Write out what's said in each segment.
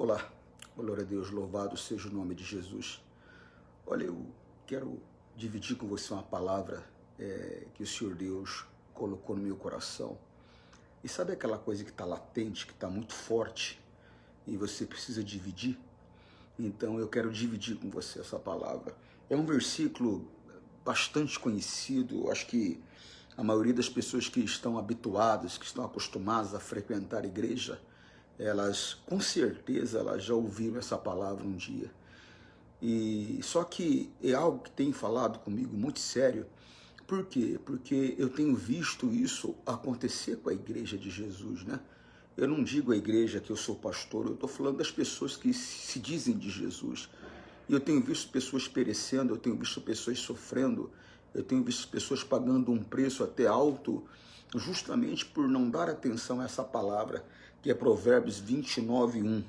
Olá, glória a Deus, louvado seja o nome de Jesus. Olha, eu quero dividir com você uma palavra que o Senhor Deus colocou no meu coração. E sabe aquela coisa que está latente, que está muito forte, e você precisa dividir? Então eu quero dividir com você essa palavra. É um versículo bastante conhecido, acho que a maioria das pessoas que estão habituadas, que estão acostumadas a frequentar a igreja, elas, com certeza, elas já ouviram essa palavra um dia. E só que é algo que tem falado comigo muito sério. Por quê? Porque eu tenho visto isso acontecer com a igreja de Jesus, né? Eu não digo a igreja que eu sou pastor, eu estou falando das pessoas que se dizem de Jesus. E eu tenho visto pessoas perecendo, eu tenho visto pessoas sofrendo, eu tenho visto pessoas pagando um preço até alto, justamente por não dar atenção a essa palavra, que é Provérbios 29:1.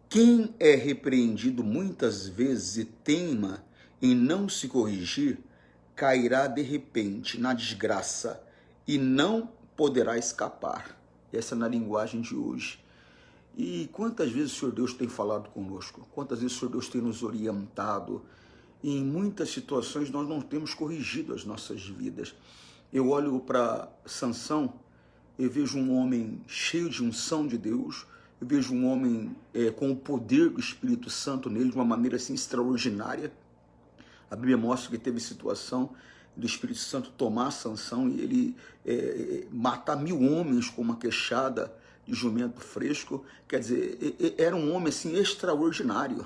Quem é repreendido muitas vezes e teima em não se corrigir, cairá de repente na desgraça e não poderá escapar. Essa é na linguagem de hoje. E quantas vezes o Senhor Deus tem falado conosco? Quantas vezes o Senhor Deus tem nos orientado? E em muitas situações nós não temos corrigido as nossas vidas. Eu olho para Sansão, eu vejo um homem cheio de unção de Deus, eu vejo um homem com o poder do Espírito Santo nele de uma maneira assim extraordinária. A Bíblia mostra que teve situação do Espírito Santo tomar Sansão e ele matar 1000 homens com uma queixada de jumento fresco. Quer dizer, era um homem assim extraordinário,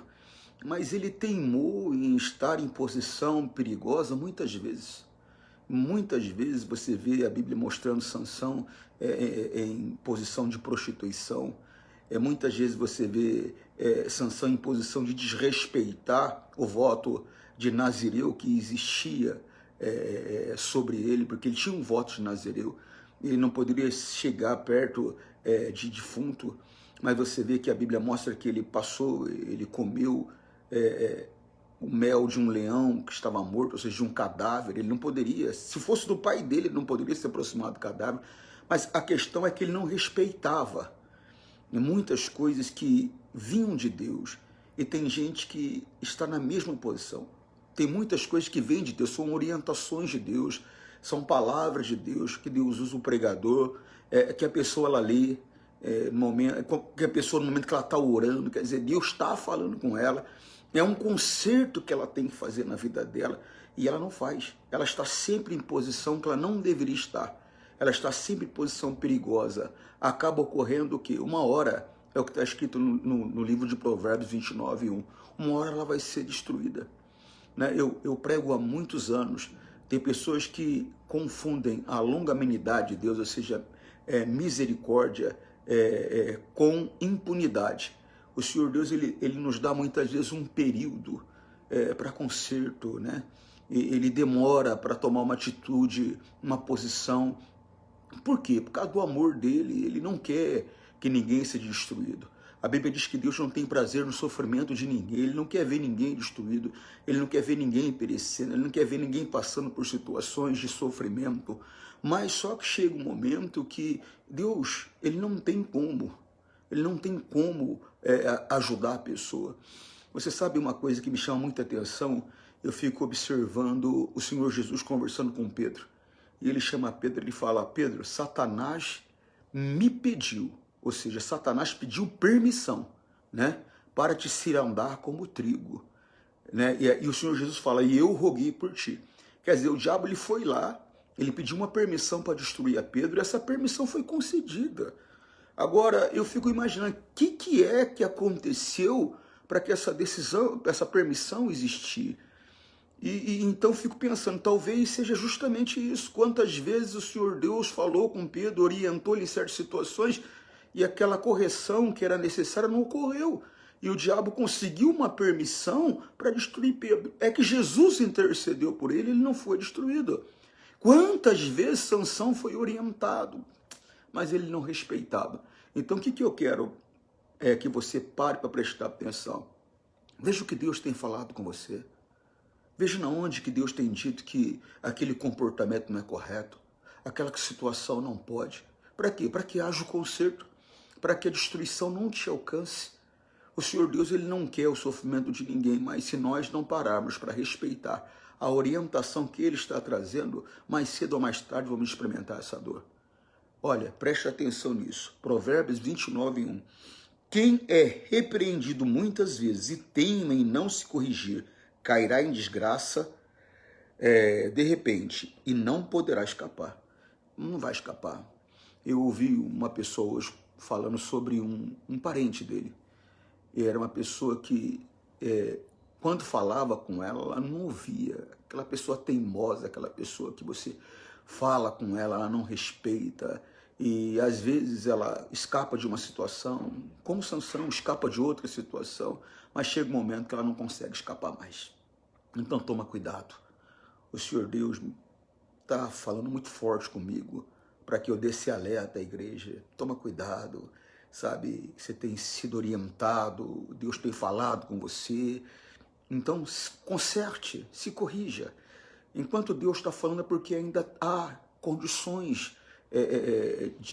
mas ele teimou em estar em posição perigosa muitas vezes. Muitas vezes você vê a Bíblia mostrando Sansão em posição de prostituição. Muitas vezes você vê Sansão em posição de desrespeitar o voto de Nazireu que existia sobre ele, porque ele tinha um voto de Nazireu. Ele não poderia chegar perto de defunto, mas você vê que a Bíblia mostra que ele passou, ele comeu o mel de um leão que estava morto, ou seja, de um cadáver. Ele não poderia, se fosse do pai dele, ele não poderia se aproximar do cadáver, mas a questão é que ele não respeitava muitas coisas que vinham de Deus, e tem gente que está na mesma posição. Tem muitas coisas que vêm de Deus, são orientações de Deus, são palavras de Deus, que Deus usa o pregador, que a pessoa ela lê, no momento, que a pessoa no momento que ela está orando, quer dizer, Deus está falando com ela, é um conserto que ela tem que fazer na vida dela, e ela não faz. Ela está sempre em posição que ela não deveria estar. Ela está sempre em posição perigosa. Acaba ocorrendo o quê? Uma hora, é o que está escrito no livro de Provérbios 29:1, uma hora ela vai ser destruída. Né? Eu prego há muitos anos, tem pessoas que confundem a longanimidade de Deus, ou seja, misericórdia, com impunidade. O Senhor Deus ele nos dá muitas vezes um período para conserto, né? Ele demora para tomar uma atitude, uma posição. Por quê? Por causa do amor dele, ele não quer que ninguém seja destruído. A Bíblia diz que Deus não tem prazer no sofrimento de ninguém, ele não quer ver ninguém destruído, ele não quer ver ninguém perecendo, ele não quer ver ninguém passando por situações de sofrimento. Mas só que chega um momento que Deus, ele não tem como ajudar a pessoa. Você sabe uma coisa que me chama muita atenção? Eu fico observando o Senhor Jesus conversando com Pedro. E ele chama Pedro, ele fala: Pedro, Satanás me pediu, ou seja, Satanás pediu permissão, né, para te cirandar como trigo, né? E o Senhor Jesus fala: e eu roguei por ti. Quer dizer, o diabo ele foi lá, ele pediu uma permissão para destruir a Pedro, e essa permissão foi concedida. Agora, eu fico imaginando o que é que aconteceu para que essa decisão, essa permissão existir. E então fico pensando, talvez seja justamente isso. Quantas vezes o Senhor Deus falou com Pedro, orientou ele em certas situações, e aquela correção que era necessária não ocorreu. E o diabo conseguiu uma permissão para destruir Pedro. É que Jesus intercedeu por ele, ele não foi destruído. Quantas vezes Sansão foi orientado, mas ele não respeitava. Então o que eu quero é que você pare para prestar atenção. Veja o que Deus tem falado com você. Veja na onde que Deus tem dito que aquele comportamento não é correto, aquela situação não pode. Para quê? Para que haja o conserto, para que a destruição não te alcance. O Senhor Deus, ele não quer o sofrimento de ninguém, mas se nós não pararmos para respeitar a orientação que ele está trazendo, mais cedo ou mais tarde vamos experimentar essa dor. Olha, preste atenção nisso. Provérbios 29:1. Quem é repreendido muitas vezes e teima em não se corrigir, cairá em desgraça de repente e não poderá escapar. Não vai escapar. Eu ouvi uma pessoa hoje falando sobre um parente dele. E era uma pessoa que, quando falava com ela, ela não ouvia. Aquela pessoa teimosa, aquela pessoa que você fala com ela, ela não respeita. E às vezes ela escapa de uma situação, como Sansão escapa de outra situação, mas chega um momento que ela não consegue escapar mais. Então toma cuidado. O Senhor Deus está falando muito forte comigo para que eu dê esse alerta à igreja. Toma cuidado, sabe? Você tem sido orientado, Deus tem falado com você. Então conserte, se corrija. Enquanto Deus está falando é porque ainda há condições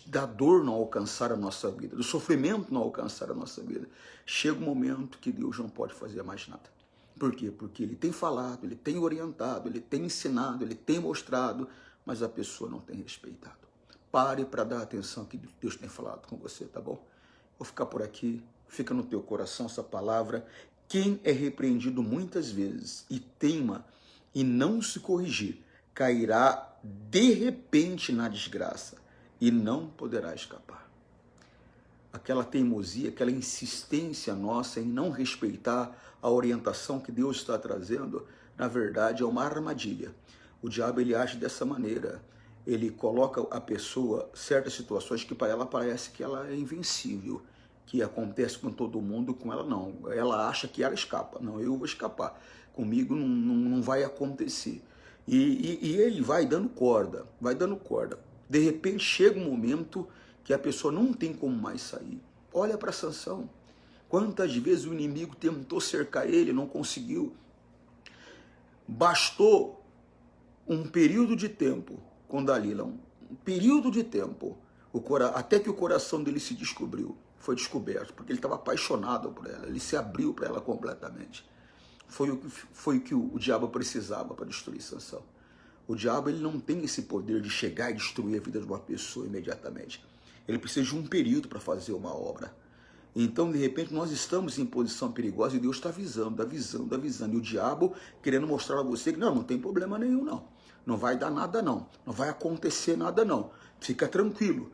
da dor não alcançar a nossa vida, do sofrimento não alcançar a nossa vida. Chega um momento que Deus não pode fazer mais nada. Por quê? Porque ele tem falado, ele tem orientado, ele tem ensinado, ele tem mostrado, mas a pessoa não tem respeitado. Pare para dar atenção que Deus tem falado com você, tá bom? Vou ficar por aqui, fica no teu coração essa palavra. Quem é repreendido muitas vezes e teima e não se corrigir, cairá de repente na desgraça e não poderá escapar. Aquela teimosia, aquela insistência nossa em não respeitar a orientação que Deus está trazendo, na verdade é uma armadilha. O diabo ele age dessa maneira. Ele coloca a pessoa em certas situações que para ela parece que ela é invencível, que acontece com todo mundo, com ela não. Ela acha que ela escapa. Não, eu vou escapar. Comigo não vai acontecer. E ele vai dando corda, vai dando corda. De repente chega um momento que a pessoa não tem como mais sair. Olha para Sansão. Quantas vezes o inimigo tentou cercar ele, não conseguiu. Bastou um período de tempo com Dalila, um período de tempo, até que o coração dele se descobriu, foi descoberto, porque ele estava apaixonado por ela, ele se abriu para ela completamente. Foi o que o diabo precisava para destruir Sansão. O diabo ele não tem esse poder de chegar e destruir a vida de uma pessoa imediatamente. Ele precisa de um período para fazer uma obra. Então, de repente, nós estamos em posição perigosa e Deus está avisando, avisando, avisando. E o diabo querendo mostrar a você que não tem problema nenhum, não. Não vai dar nada, não. Não vai acontecer nada, não. Fica tranquilo.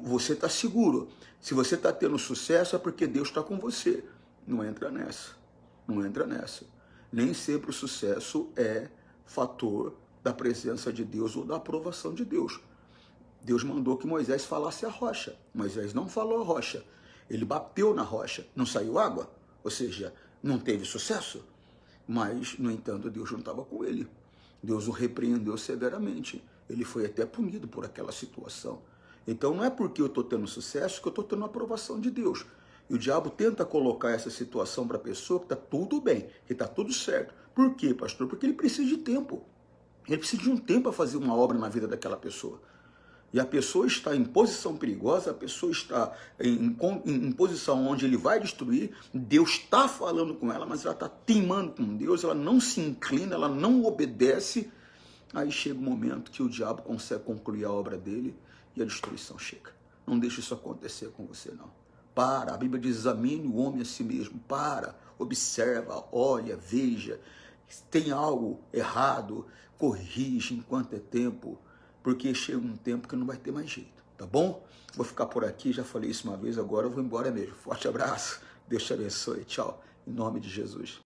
Você está seguro. Se você está tendo sucesso é porque Deus está com você. Não entra nessa. Não entra nessa. Nem sempre o sucesso é fator da presença de Deus ou da aprovação de Deus. Deus mandou que Moisés falasse a rocha. Moisés não falou a rocha. Ele bateu na rocha. Não saiu água. Ou seja, não teve sucesso. Mas, no entanto, Deus não estava com ele. Deus o repreendeu severamente. Ele foi até punido por aquela situação. Então, não é porque eu estou tendo sucesso que eu estou tendo a aprovação de Deus. E o diabo tenta colocar essa situação para a pessoa que está tudo bem, que está tudo certo. Por quê, pastor? Porque ele precisa de tempo. Ele precisa de um tempo para fazer uma obra na vida daquela pessoa. E a pessoa está em posição perigosa, a pessoa está em posição onde ele vai destruir, Deus está falando com ela, mas ela está teimando com Deus, ela não se inclina, ela não obedece. Aí chega um momento que o diabo consegue concluir a obra dele e a destruição chega. Não deixe isso acontecer com você, não. Para, a Bíblia diz, examine o homem a si mesmo. Para, observa, olha, veja. Se tem algo errado, corrige enquanto é tempo, porque chega um tempo que não vai ter mais jeito, tá bom? Vou ficar por aqui, já falei isso uma vez, agora eu vou embora mesmo. Forte abraço, Deus te abençoe, tchau, em nome de Jesus.